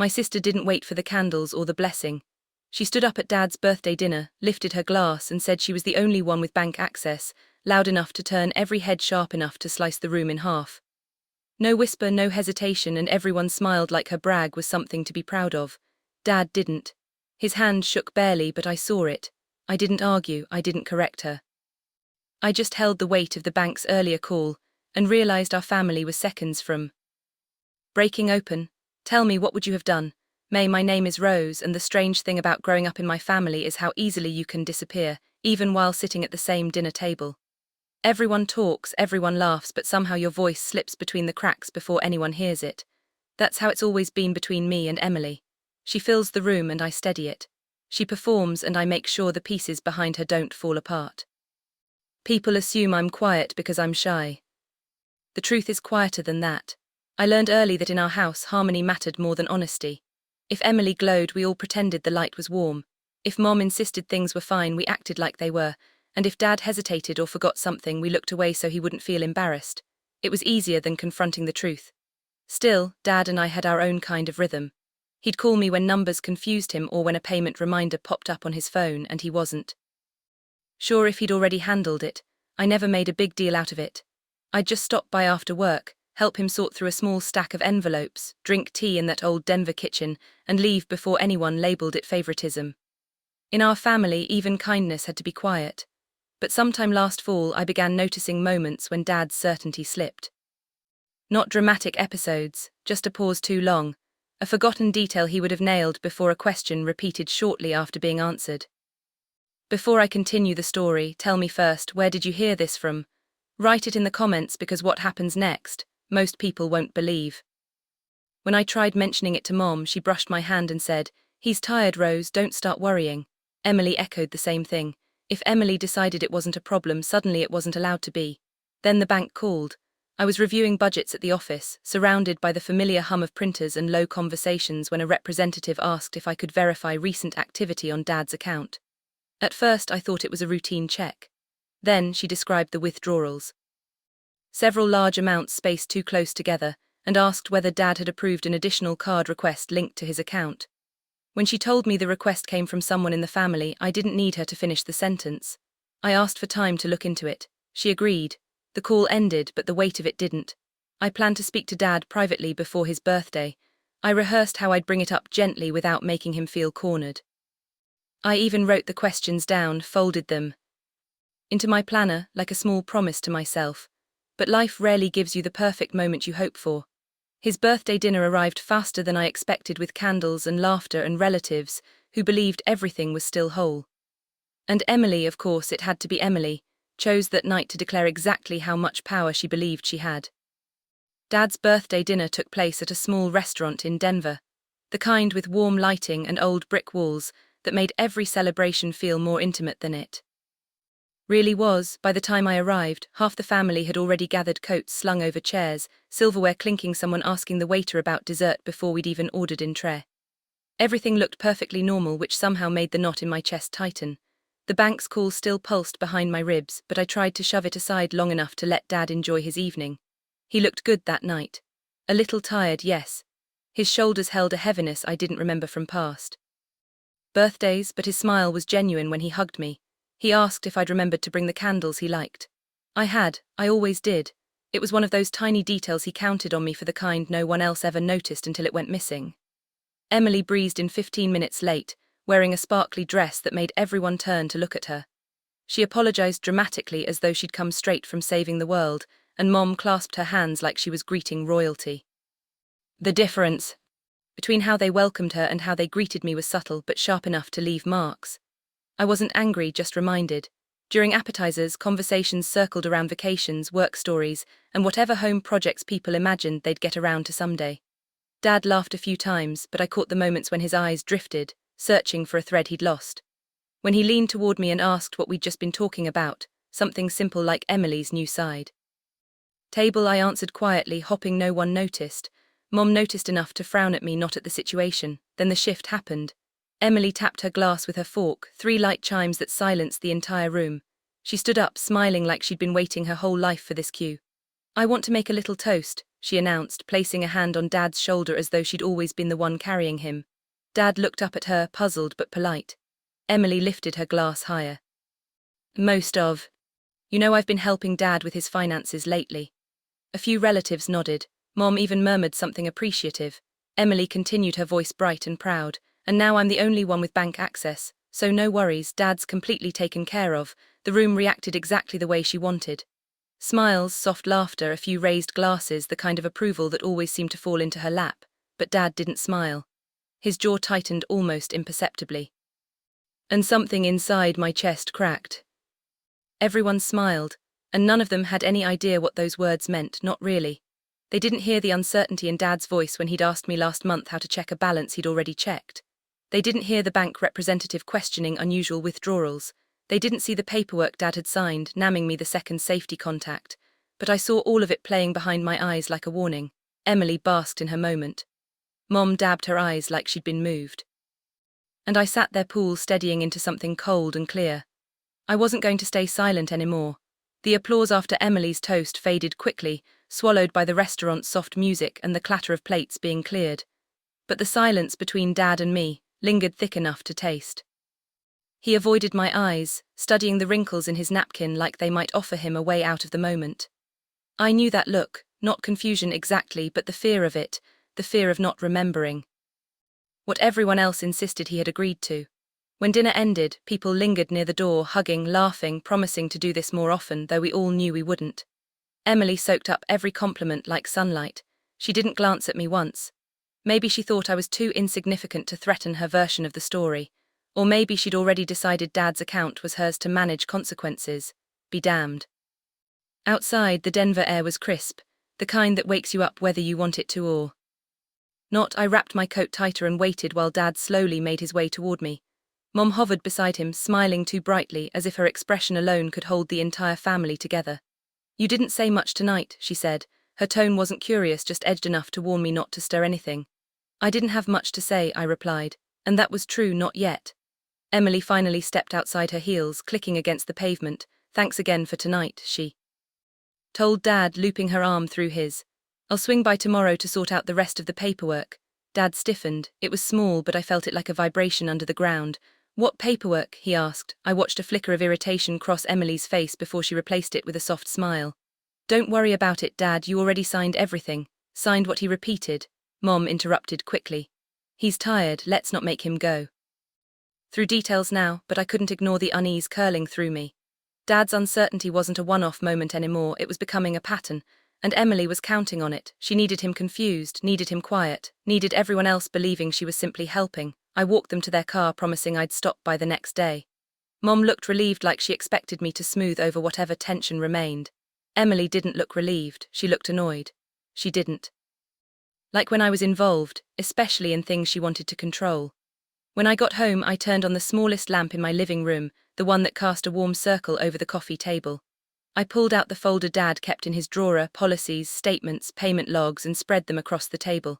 My sister didn't wait for the candles or the blessing. She stood up at Dad's birthday dinner, lifted her glass and said she was the only one with bank access, loud enough to turn every head sharp enough to slice the room in half. No whisper, no hesitation, and everyone smiled like her brag was something to be proud of. Dad didn't. His hand shook barely, but I saw it. I didn't argue, I didn't correct her. I just held the weight of the bank's earlier call, and realized our family was seconds from breaking open. Tell me, what would you have done? May, my name is Rose, and the strange thing about growing up in my family is how easily you can disappear, even while sitting at the same dinner table. Everyone talks, everyone laughs, but somehow your voice slips between the cracks before anyone hears it. That's how it's always been between me and Emily. She fills the room and I steady it. She performs and I make sure the pieces behind her don't fall apart. People assume I'm quiet because I'm shy. The truth is quieter than that. I learned early that in our house harmony mattered more than honesty. If Emily glowed, we all pretended the light was warm. If Mom insisted things were fine, we acted like they were. And if Dad hesitated or forgot something, we looked away so he wouldn't feel embarrassed. It was easier than confronting the truth. Still, Dad and I had our own kind of rhythm. He'd call me when numbers confused him or when a payment reminder popped up on his phone and he wasn't sure if he'd already handled it. I never made a big deal out of it. I'd just stop by after work, help him sort through a small stack of envelopes, drink tea in that old Denver kitchen, and leave before anyone labeled it favoritism. In our family, even kindness had to be quiet. But sometime last fall, I began noticing moments when Dad's certainty slipped. Not dramatic episodes, just a pause too long, a forgotten detail he would have nailed before a question repeated shortly after being answered. Before I continue the story, tell me first, where did you hear this from? Write it in the comments, because what happens next, most people won't believe. When I tried mentioning it to Mom, she brushed my hand and said, "He's tired, Rose, don't start worrying." Emily echoed the same thing. If Emily decided it wasn't a problem, suddenly it wasn't allowed to be. Then the bank called. I was reviewing budgets at the office, surrounded by the familiar hum of printers and low conversations, when a representative asked if I could verify recent activity on Dad's account. At first, I thought it was a routine check. Then she described the withdrawals. Several large amounts spaced too close together, and asked whether Dad had approved an additional card request linked to his account. When she told me the request came from someone in the family, I didn't need her to finish the sentence. I asked for time to look into it. She agreed. The call ended, but the weight of it didn't. I planned to speak to Dad privately before his birthday. I rehearsed how I'd bring it up gently without making him feel cornered. I even wrote the questions down, folded them into my planner, like a small promise to myself. But life rarely gives you the perfect moment you hope for. His birthday dinner arrived faster than I expected, with candles and laughter and relatives who believed everything was still whole. And Emily, of course it had to be Emily, chose that night to declare exactly how much power she believed she had. Dad's birthday dinner took place at a small restaurant in Denver, the kind with warm lighting and old brick walls that made every celebration feel more intimate than it really was. By the time I arrived, half the family had already gathered, coats slung over chairs, silverware clinking, someone asking the waiter about dessert before we'd even ordered in tray. Everything looked perfectly normal, which somehow made the knot in my chest tighten. The bank's call still pulsed behind my ribs, but I tried to shove it aside long enough to let Dad enjoy his evening. He looked good that night. A little tired, yes. His shoulders held a heaviness I didn't remember from past birthdays, but his smile was genuine when he hugged me. He asked if I'd remembered to bring the candles he liked. I had, I always did. It was one of those tiny details he counted on me for, the kind no one else ever noticed until it went missing. Emily breezed in 15 minutes late, wearing a sparkly dress that made everyone turn to look at her. She apologized dramatically as though she'd come straight from saving the world, and Mom clasped her hands like she was greeting royalty. The difference between how they welcomed her and how they greeted me was subtle but sharp enough to leave marks. I wasn't angry, just reminded. During appetizers, conversations circled around vacations, work stories, and whatever home projects people imagined they'd get around to someday. Dad laughed a few times, but I caught the moments when his eyes drifted, searching for a thread he'd lost. When he leaned toward me and asked what we'd just been talking about, something simple like Emily's new side table, I answered quietly, hoping no one noticed. Mom noticed enough to frown at me, not at the situation. Then the shift happened. Emily tapped her glass with her fork, 3 light chimes that silenced the entire room. She stood up, smiling like she'd been waiting her whole life for this cue. "I want to make a little toast," she announced, placing a hand on Dad's shoulder as though she'd always been the one carrying him. Dad looked up at her, puzzled but polite. Emily lifted her glass higher. Most of. You know, I've been helping Dad with his finances lately. A few relatives nodded. Mom even murmured something appreciative. Emily continued, her voice bright and proud. And now I'm the only one with bank access, so no worries, Dad's completely taken care of. The room reacted exactly the way she wanted. Smiles, soft laughter, a few raised glasses, the kind of approval that always seemed to fall into her lap. But Dad didn't smile. His jaw tightened almost imperceptibly. And something inside my chest cracked. Everyone smiled, and none of them had any idea what those words meant, not really. They didn't hear the uncertainty in Dad's voice when he'd asked me last month how to check a balance he'd already checked. They didn't hear the bank representative questioning unusual withdrawals. They didn't see the paperwork Dad had signed, naming me the second safety contact. But I saw all of it playing behind my eyes like a warning. Emily basked in her moment. Mom dabbed her eyes like she'd been moved. And I sat there, pool steadying into something cold and clear. I wasn't going to stay silent anymore. The applause after Emily's toast faded quickly, swallowed by the restaurant's soft music and the clatter of plates being cleared. But the silence between Dad and me lingered thick enough to taste. He avoided my eyes, studying the wrinkles in his napkin like they might offer him a way out of the moment. I knew that look, not confusion exactly, but the fear of it, the fear of not remembering. What everyone else insisted he had agreed to. When dinner ended, people lingered near the door, hugging, laughing, promising to do this more often, though we all knew we wouldn't. Emily soaked up every compliment like sunlight. She didn't glance at me once. Maybe she thought I was too insignificant to threaten her version of the story. Or maybe she'd already decided Dad's account was hers to manage consequences. Be damned. Outside, the Denver air was crisp, the kind that wakes you up whether you want it to or not. I wrapped my coat tighter and waited while Dad slowly made his way toward me. Mom hovered beside him, smiling too brightly, as if her expression alone could hold the entire family together. You didn't say much tonight, she said. Her tone wasn't curious, just edged enough to warn me not to stir anything. I didn't have much to say, I replied, and that was true, not yet. Emily finally stepped outside, her heels clicking against the pavement. Thanks again for tonight, she told Dad, looping her arm through his. I'll swing by tomorrow to sort out the rest of the paperwork. Dad stiffened. It was small, but I felt it like a vibration under the ground. What paperwork? He asked. I watched a flicker of irritation cross Emily's face before she replaced it with a soft smile. Don't worry about it, Dad, you already signed everything. Signed what? He repeated. Mom interrupted quickly. He's tired, let's not make him go through details now, but I couldn't ignore the unease curling through me. Dad's uncertainty wasn't a one-off moment anymore, it was becoming a pattern, and Emily was counting on it. She needed him confused, needed him quiet, needed everyone else believing she was simply helping. I walked them to their car, promising I'd stop by the next day. Mom looked relieved, like she expected me to smooth over whatever tension remained. Emily didn't look relieved, she looked annoyed. She didn't like when I was involved, especially in things she wanted to control. When I got home, I turned on the smallest lamp in my living room, the one that cast a warm circle over the coffee table. I pulled out the folder Dad kept in his drawer, policies, statements, payment logs, and spread them across the table.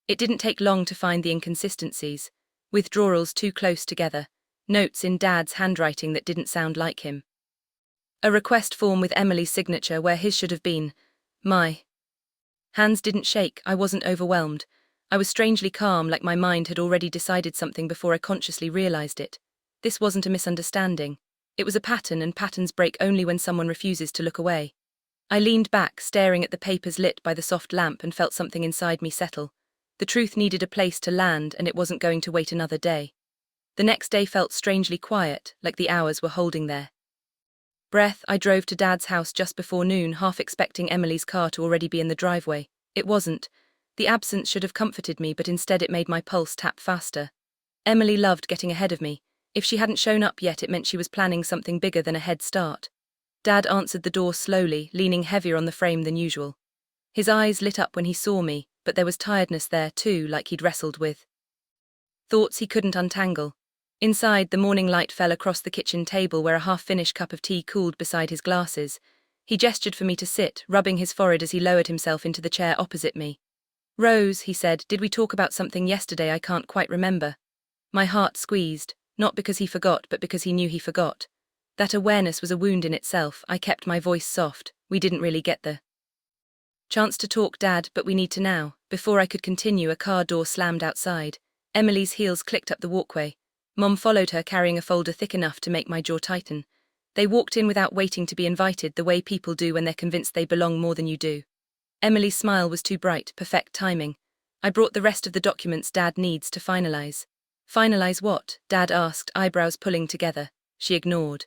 It didn't take long to find the inconsistencies. Withdrawals too close together. Notes in Dad's handwriting that didn't sound like him. A request form with Emily's signature where his should have been. My hands didn't shake, I wasn't overwhelmed. I was strangely calm, like my mind had already decided something before I consciously realized it. This wasn't a misunderstanding. It was a pattern, and patterns break only when someone refuses to look away. I leaned back, staring at the papers lit by the soft lamp, and felt something inside me settle. The truth needed a place to land, and it wasn't going to wait another day. The next day felt strangely quiet, like the hours were holding their breath. I drove to Dad's house just before noon, half expecting Emily's car to already be in the driveway. It wasn't. The absence should have comforted me, but instead it made my pulse tap faster. Emily loved getting ahead of me. If she hadn't shown up yet, it meant she was planning something bigger than a head start. Dad answered the door slowly, leaning heavier on the frame than usual. His eyes lit up when he saw me, but there was tiredness there too, like he'd wrestled with thoughts he couldn't untangle. Inside, the morning light fell across the kitchen table where a half-finished cup of tea cooled beside his glasses. He gestured for me to sit, rubbing his forehead as he lowered himself into the chair opposite me. Rose, he said, did we talk about something yesterday I can't quite remember? My heart squeezed, not because he forgot, but because he knew he forgot. That awareness was a wound in itself. I kept my voice soft. We didn't really get the Chance to talk, Dad, but we need to now. Before I could continue, a car door slammed outside. Emily's heels clicked up the walkway. Mom followed her, carrying a folder thick enough to make my jaw tighten. They walked in without waiting to be invited, the way people do when they're convinced they belong more than you do. Emily's smile was too bright, perfect timing. I brought the rest of the documents Dad needs to finalize. Finalize what? Dad asked, eyebrows pulling together. She ignored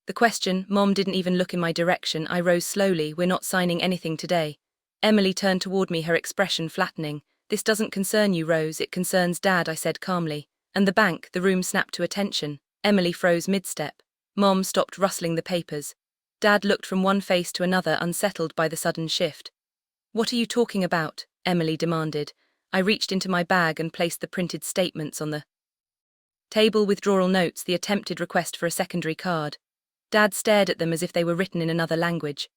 the question. Mom didn't even look in my direction. I rose slowly. We're not signing anything today. Emily turned toward me, her expression flattening. This doesn't concern you, Rose, it concerns Dad, I said calmly. And the bank. The room snapped to attention. Emily froze mid-step. Mom stopped rustling the papers. Dad looked from one face to another, unsettled by the sudden shift. What are you talking about? Emily demanded. I reached into my bag and placed the printed statements on the table. Withdrawal notes, the attempted request for a secondary card. Dad stared at them as if they were written in another language.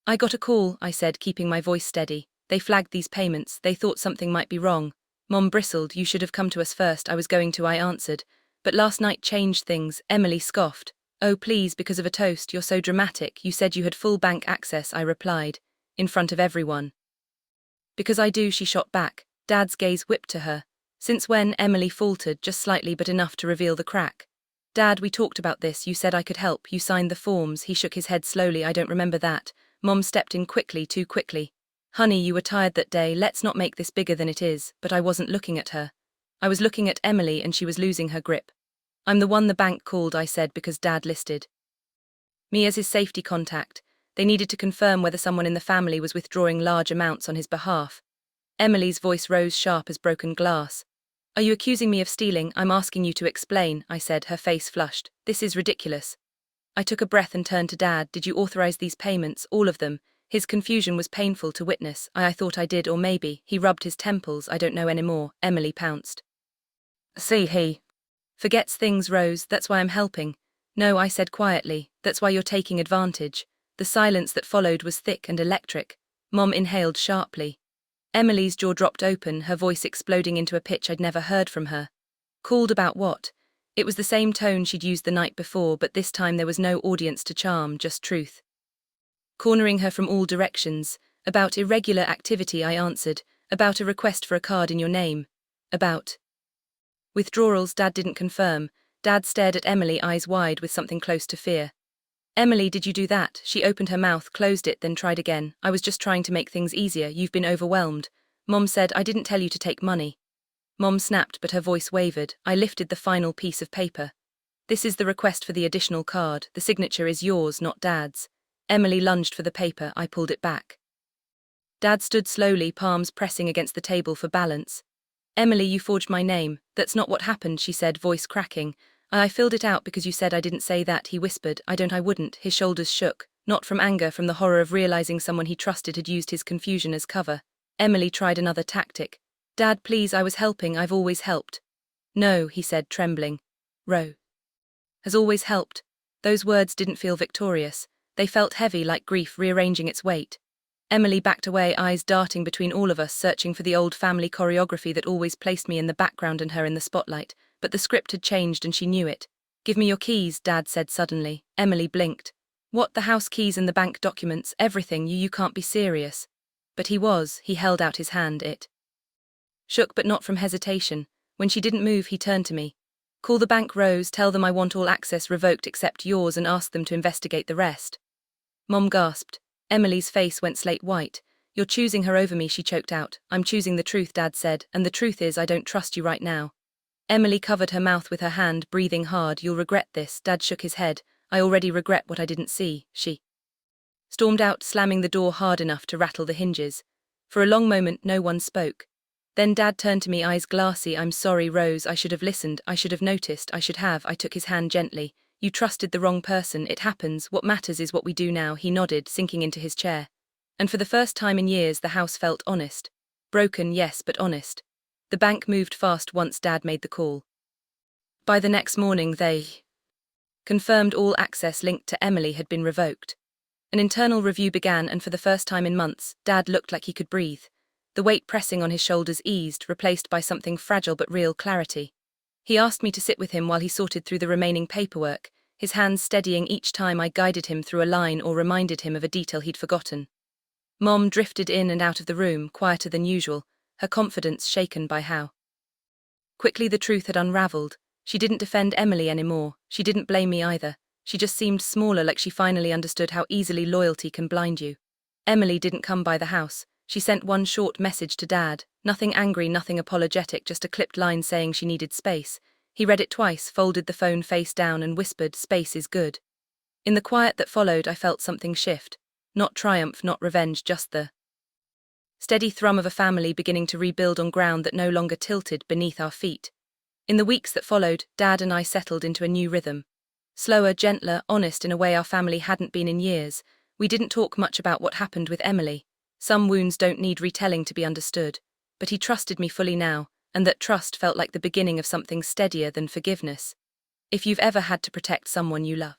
I got a call, I said, keeping my voice steady. They flagged these payments. They thought something might be wrong. Mom bristled. You should have come to us first. I was going to, I answered. But last night changed things. Emily scoffed. Oh, please, because of a toast. You're so dramatic. You said you had full bank access, I replied. In front of everyone. Because I do, she shot back. Dad's gaze whipped to her. Since when? Emily faltered, just slightly but enough to reveal the crack. Dad, we talked about this. You said I could help. You signed the forms. He shook his head slowly. I don't remember that. Mom stepped in quickly, too quickly. Honey, you were tired that day. Let's not make this bigger than it is. But I wasn't looking at her. I was looking at Emily, and she was losing her grip. I'm the one the bank called, I said, because Dad listed me as his safety contact. They needed to confirm whether someone in the family was withdrawing large amounts on his behalf. Emily's voice rose sharp as broken glass. Are you accusing me of stealing? I'm asking you to explain, I said, her face flushed. This is ridiculous. I took a breath and turned to Dad. Did you authorize these payments, all of them? His confusion was painful to witness. I thought I did, or maybe. He rubbed his temples. I don't know anymore. Emily pounced. See, he forgets things, Rose. That's why I'm helping. No, I said quietly. That's why you're taking advantage. The silence that followed was thick and electric. Mom inhaled sharply. Emily's jaw dropped open, her voice exploding into a pitch I'd never heard from her. Called about what? It was the same tone she'd used the night before, but this time there was no audience to charm, just truth. Cornering her from all directions. About irregular activity, I answered. About a request for a card in your name. About withdrawals. Dad didn't confirm. Dad stared at Emily, eyes wide with something close to fear. Emily, did you do that? She opened her mouth, closed it, then tried again. I was just trying to make things easier. You've been overwhelmed. Mom said, I didn't tell you to take money. Mom snapped, but her voice wavered. I lifted the final piece of paper. This is the request for the additional card. The signature is yours, not Dad's. Emily lunged for the paper. I pulled it back. Dad stood slowly, palms pressing against the table for balance. Emily, you forged my name. That's not what happened, she said, voice cracking. I filled it out because you said I didn't say that, he whispered. I wouldn't. His shoulders shook, not from anger, from the horror of realizing someone he trusted had used his confusion as cover. Emily tried another tactic. Dad, please, I was helping. I've always helped. No, he said, trembling. Ro has always helped. Those words didn't feel victorious. They felt heavy, like grief rearranging its weight. Emily backed away, eyes darting between all of us, searching for the old family choreography that always placed me in the background and her in the spotlight. But the script had changed and she knew it. Give me your keys, Dad said suddenly. Emily blinked. What, the house keys and the bank documents, everything? You can't be serious. But he was. He held out his hand. It shook, but not from hesitation. When she didn't move, he turned to me. Call the bank, Rose. Tell them I want all access revoked except yours and ask them to investigate the rest. Mom gasped. Emily's face went slate white. You're choosing her over me, she choked out. I'm choosing the truth, Dad said, and the truth is I don't trust you right now. Emily covered her mouth with her hand, breathing hard. You'll regret this. Dad shook his head. I already regret what I didn't see. She stormed out, slamming the door hard enough to rattle the hinges. For a long moment no one spoke. Then Dad turned to me, eyes glassy. I'm sorry, Rose. I should have listened. I should have noticed. I should have. I took his hand gently. You trusted the wrong person. It happens. What matters is what we do now. He nodded, sinking into his chair. And for the first time in years the house felt honest. Broken, yes, but honest. The bank moved fast once Dad made the call. By the next morning they confirmed all access linked to Emily had been revoked. An internal review began, and for the first time in months, Dad looked like he could breathe. The weight pressing on his shoulders eased, replaced by something fragile but real, clarity. He asked me to sit with him while he sorted through the remaining paperwork, his hands steadying each time I guided him through a line or reminded him of a detail he'd forgotten. Mom drifted in and out of the room, quieter than usual, her confidence shaken by how quickly the truth had unraveled. She didn't defend Emily anymore, she didn't blame me either. She just seemed smaller, like she finally understood how easily loyalty can blind you. Emily didn't come by the house. She sent one short message to Dad, nothing angry, nothing apologetic, just a clipped line saying she needed space. He read it twice, folded the phone face down and whispered, "Space is good." In the quiet that followed, I felt something shift. Not triumph, not revenge, just the steady thrum of a family beginning to rebuild on ground that no longer tilted beneath our feet. In the weeks that followed, Dad and I settled into a new rhythm. Slower, gentler, honest in a way our family hadn't been in years. We didn't talk much about what happened with Emily. Some wounds don't need retelling to be understood. But he trusted me fully now, and that trust felt like the beginning of something steadier than forgiveness. If you've ever had to protect someone you love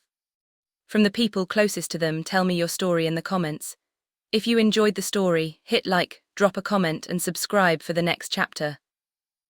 from the people closest to them, tell me your story in the comments. If you enjoyed the story, hit like, drop a comment and subscribe for the next chapter.